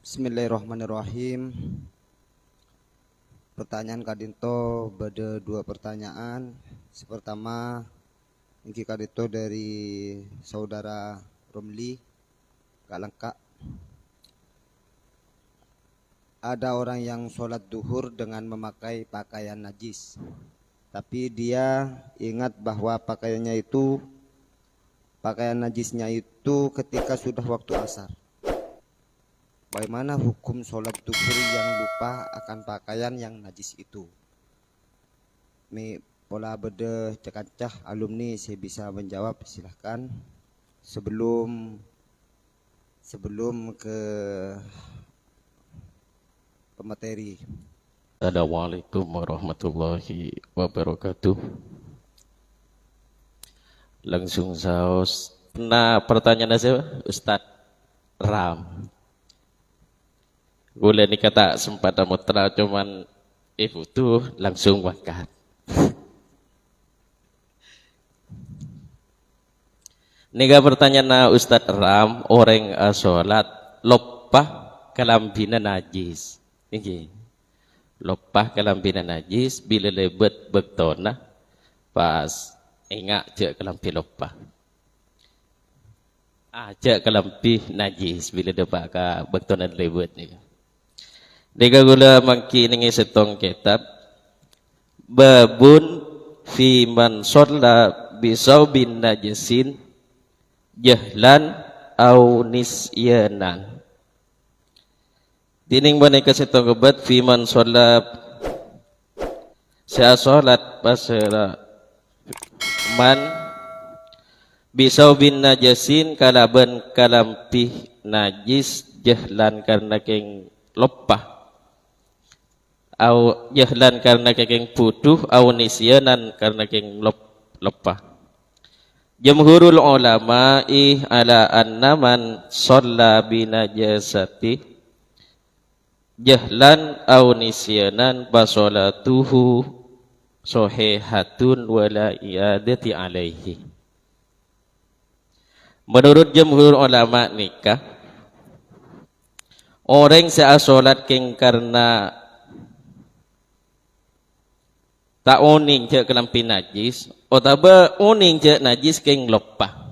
Bismillahirrahmanirrahim. Pertanyaan Kadinto beda dua pertanyaan. Pertama, Ingki Kadinto dari saudara Romli, gak lengkap. Ada orang yang sholat duhur dengan memakai pakaian najis, tapi dia ingat bahwa pakaian najisnya itu ketika sudah waktu asar. Bagaimana hukum sholat duhur yang lupa akan pakaian yang najis itu? Mi pola beda cekancah alumni saya bisa menjawab, silahkan. Sebelum ke pemateri. Assalamualaikum warahmatullahi wabarakatuh. Langsung saus. Nah, pertanyaan saya Ustadz Ram. Boleh nih kata sempat mutra cuman butuh langsung wakat. Nika pertanyaan Ustadz Ram, orang sholat lopah kalambina najis. Ini lopah kalambina najis bila lebet bektona pas ingat je kalampi lopah. Je kalampi najis bila depak ka bektona lebet ni. Dika gula mangki ningi setong kitab babun fi man sholla bisaubin najisin jahlan au nisyanan. Dining banay ka setong kebat fi man sholla sa sholat pasara man bisaubin najisin kalaban kalampi najis jahlan karena keng lopah au jahlan karena keng putuh au nisyanan karena keng lopah. Jamhurul ulama'i ala anna man shalla binajasati jahlan au nisyanan basolatuhu sohihatun wala iadati alaihi. Menurut jamhur ulama nikah orang saat solat keng karena tak oning je kelampi najis otaba oning je najis keng lopah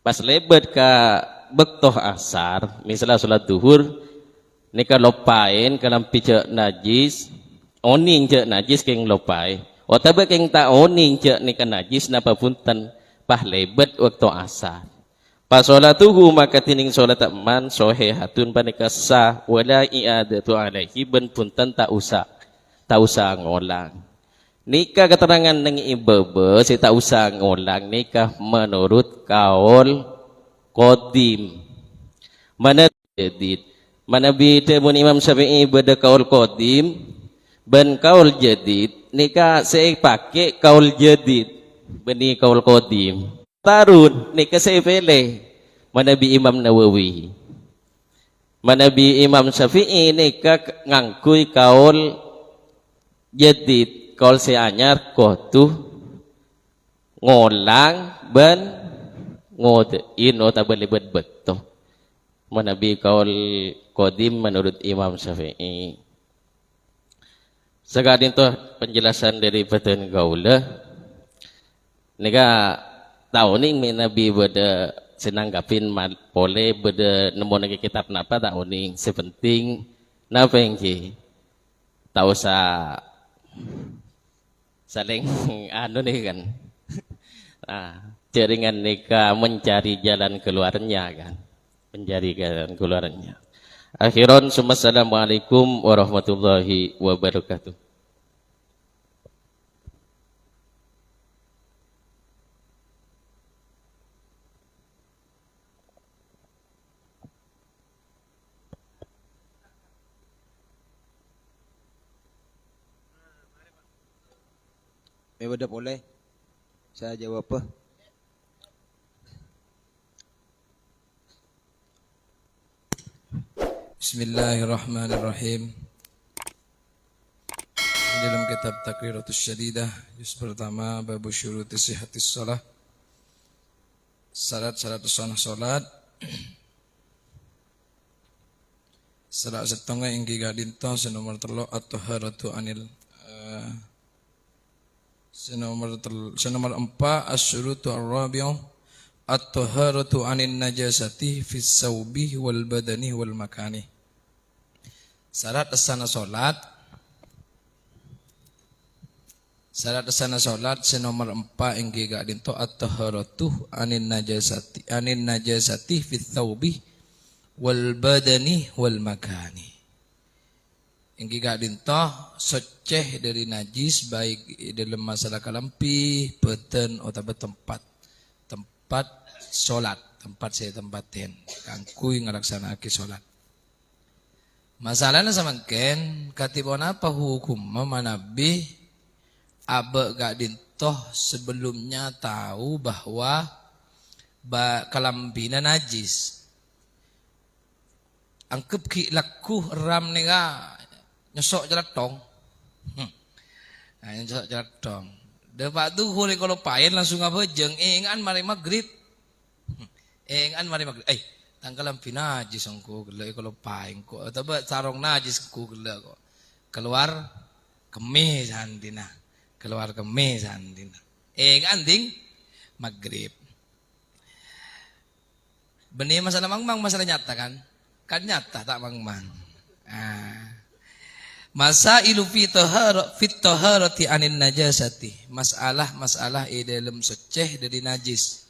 pas lebet ka bektoh asar misalnya solat duhur nika lopain kelampi je najis oning je najis keng lopai otaba keng tak oning je nika najis napa punten pas lebet waktu asar pas solatuhu maka tining solat man sohihatun panika sah wala i'adatu alaihi ben punten tak usah ngolang. Nikah keterangan nang ibebe saya tak usah ngolang nikah menurut kaul qadim. Mana jadid? Mana bida mun Imam Syafi'i beda kaul qadim ben kaul jadid nikah saya pakai kaul jadid beni kaul qadim. Tarun nikah saya pilih mana bi Imam Nawawi. Mana bi Imam Syafi'i nikah ngangkui kaul jadid. Kalau saya anyar kotu ngolang ben ngodein tak boleh betul. Manabi kaul kodim menurut Imam Syafi'i. Sekarang itu penjelasan dari Batan Gaula. Nika tahu nih Nabi beda senanggapin boleh beda nemu lagi kitab napa tahu nih sepenting napa yang tahu sa saling nih kan jaringan nikah mencari jalan keluarnya kan mencari jalan keluarnya. Akhiran assalamualaikum warahmatullahi wabarakatuh. Beda boleh. Saya jawab apa? Bismillahirrahmanirrahim. Dalam kitab Taqriratus Syadidah juz pertama bab syuruti sihhatis shalah. Syarat-syarat sah salat. Salah setengah inggi gadinto senomor telo at-taharatu anil senomor 4 asyurutu ar-rabi'u at-taharatu anin najasati fis saubi wal badani wal makani. Syarat asana salat senomor 4 inggi gadinto at-taharatu anin najasati fis saubi wal badani wal makani. Inggi gadinto seceh dari najis baik dalam masalah kalampi, peten atau tempat solat, tempat saya tempatin kangkui ngalaksanaake solat. Masalahnya samangken katibon apa hukum manabi abe gadinto sebelumnya tahu bahwa kalampina najis. Angkep ki laku ram nega nyesok jelatong. Nyesok jelatong. Depak tu hore kalau payen langsung apa jeng engan mari maghrib. Engan mari maghrib. Tangkalam najis angku gelek kalau payen ko atau sarong najis ku gelek ko. Keluar kemis handina. Engan ding maghrib. Benih masalah mangmang masalah nyata kan? Kan nyata tak mangmang. Masailu fi taharati anin najasati. Masalah dalam seceh dari najis.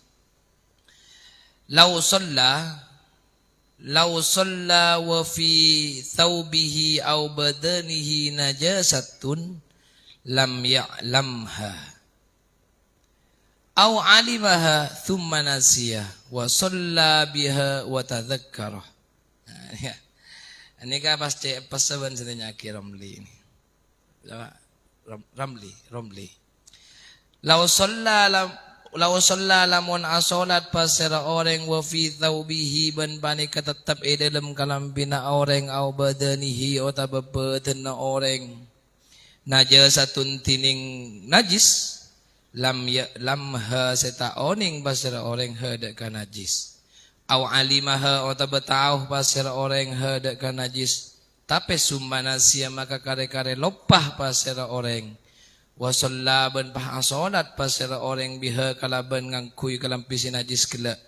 Lau shalla wa fi thawbihi aw badanihi najasatun lam ya'lamha aw 'alimaha thumma nasiya wa shalla biha wa tadhakkara. Ini kan pas saban sedenya ki Romli ini. Romli. Lau shalla lamun asolat pasera orang wa fi thawbihi ban bani katetap dalam kalambina orang au badanihi atau badan orang najasatun tining najis lamha seta oning pasera orang hadak ka najis. Au alimaha atau betauh pasir orang hendak kan najis tapi sumbana sia maka kare-kare lopah pasir orang wasalla ban pah salat pasir orang biha kalaban ngangkui kalampisi najis kela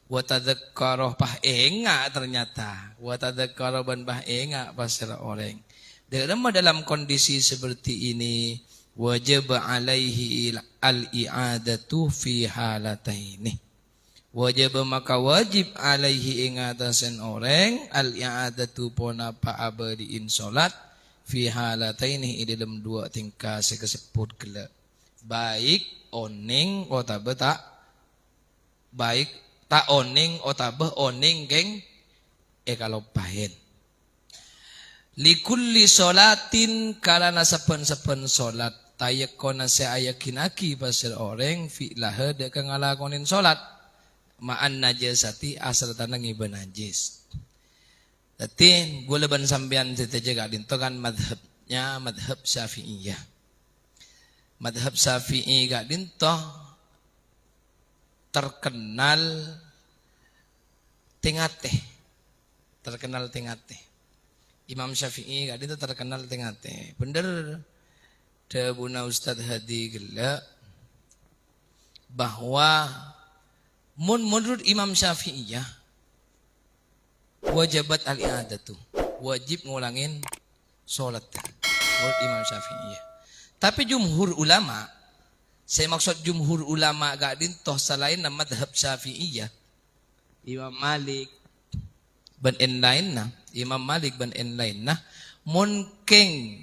wa tadzakkara pah enga ternyata wa tadzakkara ban pah enga pasir orang dalam kondisi seperti ini wajib alaihi al-i'adatu fi halataini. Wajib maka wajib alaihi ingatasen orang al-i'adatu pona pa'abadiin solat fi halataini dalam dua tingkah sekeseput gela. Baik oning otabe tak baik tak oning otabe oning geng kalau pahen. Likulli solatin kalana sapen-sapen solat tayakona se ayakinaki pasir orang fi laha deka ngalakonin solat. Ma'an najasati asal tanang iba najis. Tapi gula ban sambian tete gak dinto kan madhab Syafi'iyah. Madhab Syafi'i gak dinto terkenal tengate. Imam Syafi'i gak dinto terkenal tengate. Bener Dabuna Ustadz Hadi gila bahwa menurut Imam Syafi'iyah wajibat al-i'adatu wajib ngulangin sholat menurut Imam Syafi'iyah. Tapi jumhur ulama, saya maksud jumhur ulama gak dintoh selain nama madhab Syafi'iyah, Imam Malik ban en lainna munkeng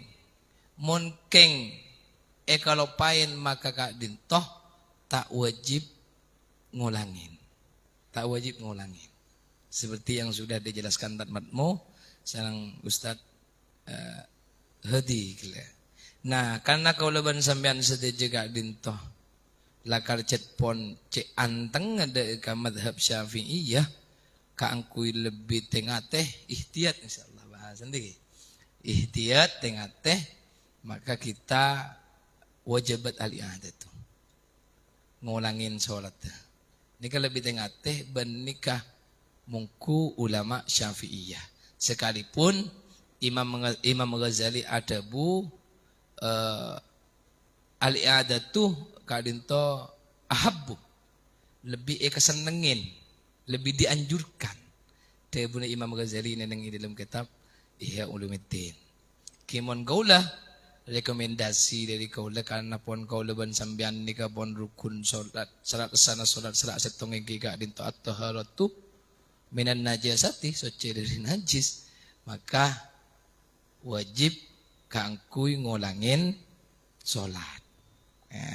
kalau pain maka gak dintoh tak wajib ngulangin. Seperti yang sudah dijelaskan tatmatmu sareng Ustaz Hadi. Nah, karena kau leban sampean sedeje gak dintoh lakar cet pon cek anteng ada ka madhab Syafi'iyah ka angkui lebih tengah teh ihtiyat insyaallah bahasa sendiri. Ihtiyat tengah teh maka kita wajibat al-i'adatu ngulangin sholat. Ini kan lebih tengah teh benikah mungku ulama Syafi'iyah. Sekalipun Imam Ghazali ada al-i'adatu kadinto ahabbu, lebih kesenengin, lebih dianjurkan. Tebuna Imam Ghazali neneng dalam kitab Ihya Ulumuddin. Kimon gaulah rekomendasi dari kaula karena pon kaula ban sambian nika pon rukun salat sana salat setong giga dinto at-taharatu minan najasati, suci dari najis, maka wajib kangkui ngolangin salat.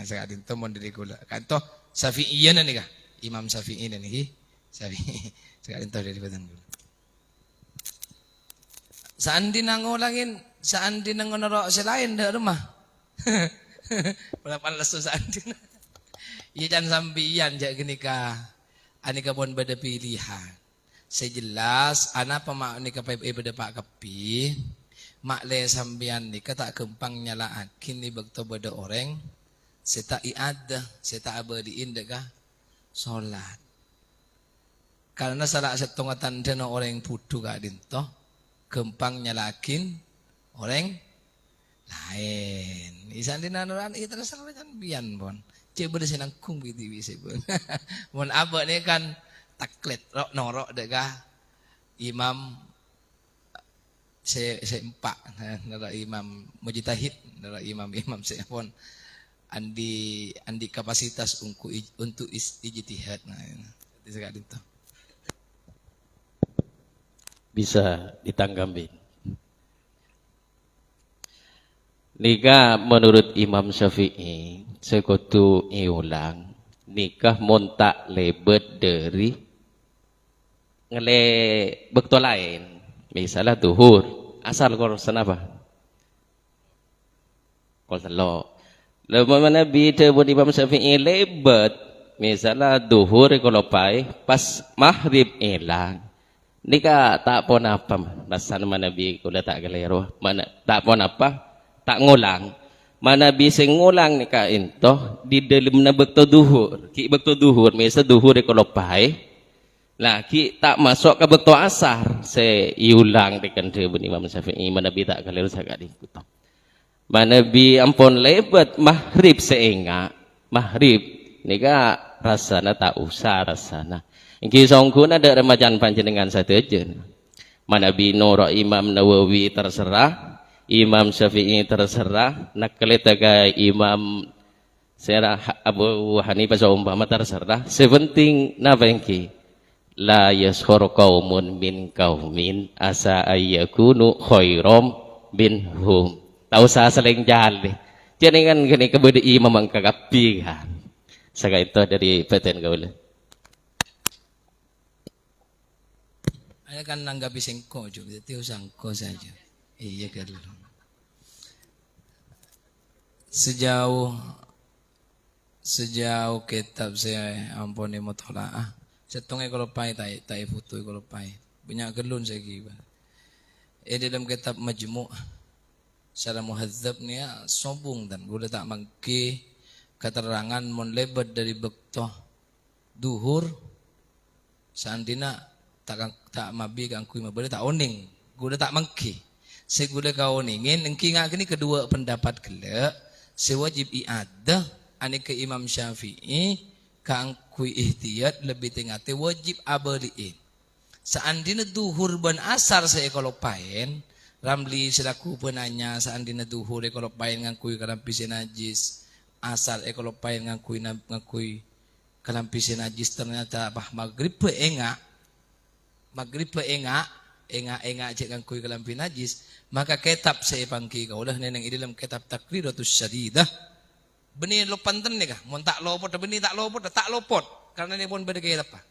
Saat itu mon dari kula kanto Syafi'iyyan nih kah Imam Syafi'i nih Syafi'i saat itu dari badan kula saandi nangolangin saandi nangonoro selain dah rumah berapa lesu saandi iya dan sambian jak gini kah anika pun beda pilihan sejelas ana pemak nika beda pak kepi mak le sambian nika tak kempang nyalaan kini bekto beda orang seta iada seta abadiin dekah salat karena salah setongatan deno orang putu kak dinto gempang nyalakin orang lain isan dinanuran itu terus kan bian pon cek beda senangkung gitu bisa pun mon abah ni kan taklet rok norok dekah imam seempat nara imam mujtahid nara imam sepon andi kapasitas untuk ijtihad nah itu sekali itu bisa ditanggapi. Nikah menurut Imam Syafi'i sekutu iulang nikah montak lebet dari ngele bekto lain misalnya duhur asal korsan apa korsan lo lepas Nabi tebut Imam Syafi'i lebet misalnya duhur kalau pai pas maghrib ilang nika tak pon apa basan Nabi kula tak galero mana tak pon apa tak ngulang mana bisa ngulang nika into di dalam na bekto duhur ki bekto duhur misal duhur kalau pai lah ki tak masuk ke bekto asar se iulang dekan tebun Imam Syafi'i mana Nabi tak galero sagad ikut mana Nabi ampun lebet maghrib seenga maghrib nika rasana tak usah rasana Ingki songkuna ada remajan panjenengan satu aja. Mana binoro Imam Nawawi terserah, Imam Syafi'i terserah, nak kelitaga Imam Serah Abu Hanifah saumpama terserah. Sepenting napa ingki? La yashur qaumun min qaumin asa ayyakunu khairam minhum. Tak usah saling jali. Jadi kan gini kebudi imam ang kagapihan. Saka itu dari peten gaul. Saya kan nanggapi sengko juga, itu sangko saja. Iya kan. Sejauh kitab saya ampuni mutolaah. Setengah kalau pai tai foto kalau pai. Banyak gelun saya kira. Dalam kitab Majmu' secara muhadzab ni sobung dan boleh tak mangki keterangan mon lebat dari bektoh duhur sandina tak mabi kang kui mabere tak oning gula tak mangki segula ka oningin engki ngak gini kedua pendapat gele sewajib iadah ane ke Imam Syafi'i kang kui ihtiyat lebih tengate wajib abadiin seandina duhur ban asar saya kalau paen Ramli selaku penanya seandina duhur kalau paen ngakui kalampisi najis asar kalau paen ngakui kalampisi najis ternyata apa maghrib pe enga cek ngakui kalampisi najis maka kitab saya pangki kaulah neneng di dalam kitab Taqriratus Syadidah benih lopanten nih kah mun tak lopot benih tak lopot karena ini pun beda gaya apa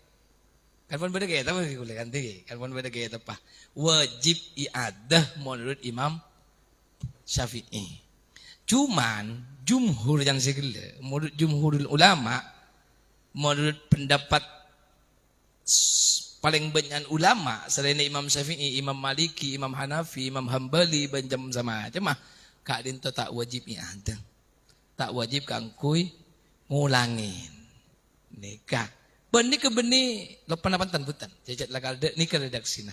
kan pun beda gaya apa boleh ganti kan pun beda gaya apa wajib iadah menurut Imam Syafi'i cuman jumhur yang segala menurut jumhurul ulama menurut pendapat paling banyak ulama selain Imam Syafi'i, Imam Maliki, Imam Hanafi, Imam Hambali banjam sama aja mah kak dinto tak wajib iadah tak wajib kangkui ngulangin nikah benih ke benih lepan butan jajet lakal nikah redaksina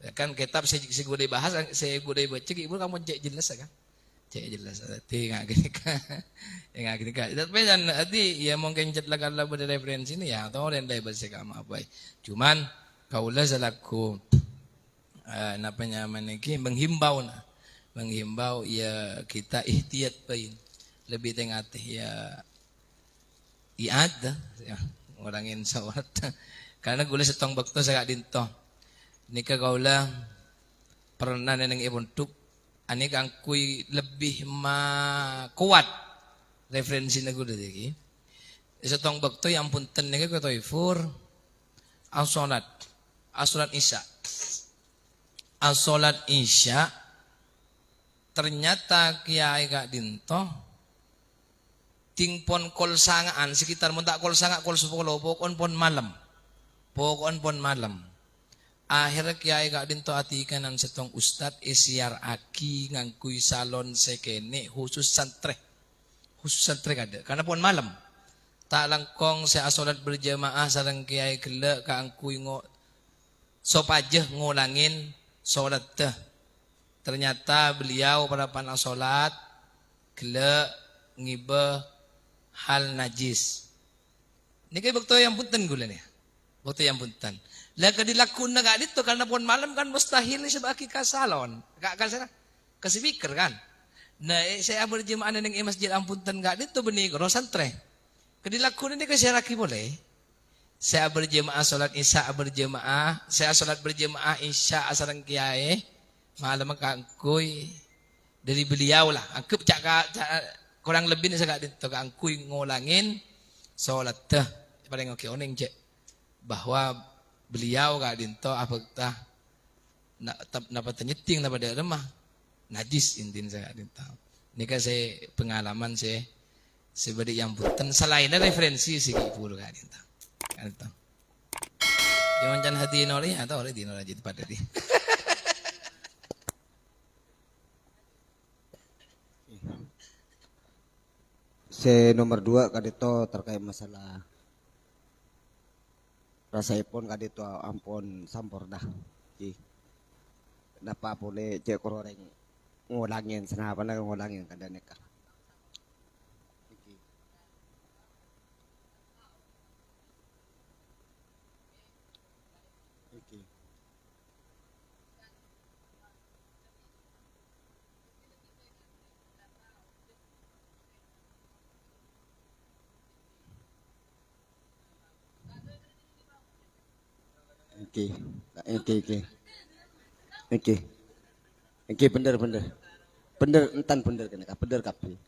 Ya kan kitab si gudai bahas, si gudai baca ibu kamu cek jelas kan? Cek jelas. Tapi nggak gini kan? Nggak gini kan? Tapi dan nanti ya mungkin cet lah kalau referensi ini ya atau orang lain bahasa kamu apa? Cuman kaulah selaku napanya meniki menghimbau ya kita ihtiyat pain lebih tengah ya iad ya orangin sawat karena gula setong bakto saya dinto nika kaula pernah neneng ibuntuk ani kang kui lebih kuat referensi na gula lagi setong bakto yang punten nika ko toifur as-salat isya ternyata kiai gak dinto tingpon kol sangaan sekitar muntak kol sanga kol 10 pokon pon malam akhirnya kiai gak dinto atikan nan setong ustad isiar aki ngangkui salon sekene khusus santre kada karena pon malam tak langkong saya salat berjamaah sareng kiai kelek kaangkui sopajeh ngulangin salat teh ternyata beliau pada panah salat kelek ngibah hal najis niki bakto yang punten gula nih bakto yang punten lah kadilakun na gak dito karena pun malam kan mustahil ni sebaki ka salon ka speaker kan nah saya berjemaah nang masjid ampunten gak dito benih goro santre kadilakun ni kasi raki boleh saya berjemaah salat isya saya salat berjemaah isya asarang kiai malam kangkuy dari beliau lah angkep kurang lebih ni saya gak dito kangkuy ngulangin salat teh paling oke oning cek bahwa beliau gak dinto apakah dapat nyeting dapat remah najis intin saya gak dinto ini kan saya pengalaman saya sebagai yang punten selainnya referensi sih puluh gak dinto jangan jangan hati nori atau oleh dino aja pada di nomor 2 kadito terkait masalah rasaipun kadito ampun sampur dah. Kenapa boleh cek koreng ngulangin senapa na ngulangin kada neka. Oke, bener. Bener entan bener kena bener kapi.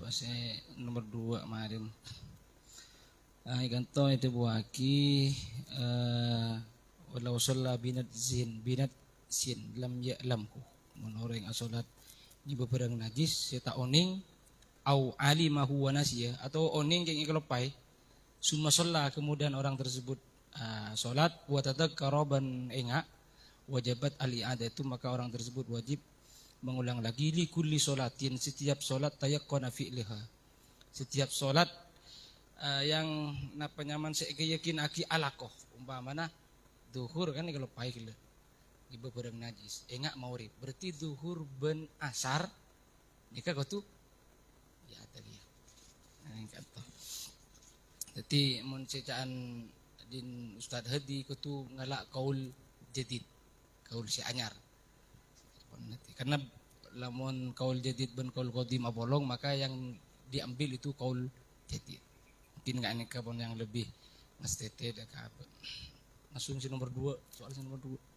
Bahasa nomor 2 kemarin. Ganto itu buaki walau shalla binat sin lam ya'lamku orang asolat di beberang najis seta oning au alimahu wa nasiya atau oning yang ikalopai summa shalla kemudian orang tersebut salat wa tadzakkara ban enga wajibat al-i'adatu maka orang tersebut wajib mengulang lagi li kulli sholatin setiap salat tayaqqana fi'liha setiap salat yang napa nyaman yakin aki alakoh umpamana duhur kan ikalopai gila ibu barang najis enggak maurib berarti zuhur ben asar nikah gotu ya tadi kata jadi mun cecaan din Ustad Hadi gotu ngalak kaul jadid kaul si anyar karena lamun kaul jadid ben kaul qadim abolong maka yang diambil itu kaul jadid mungkin enggak nikah pun yang lebih ngestete dak apa langsung si nomor 2 soal si nomor 2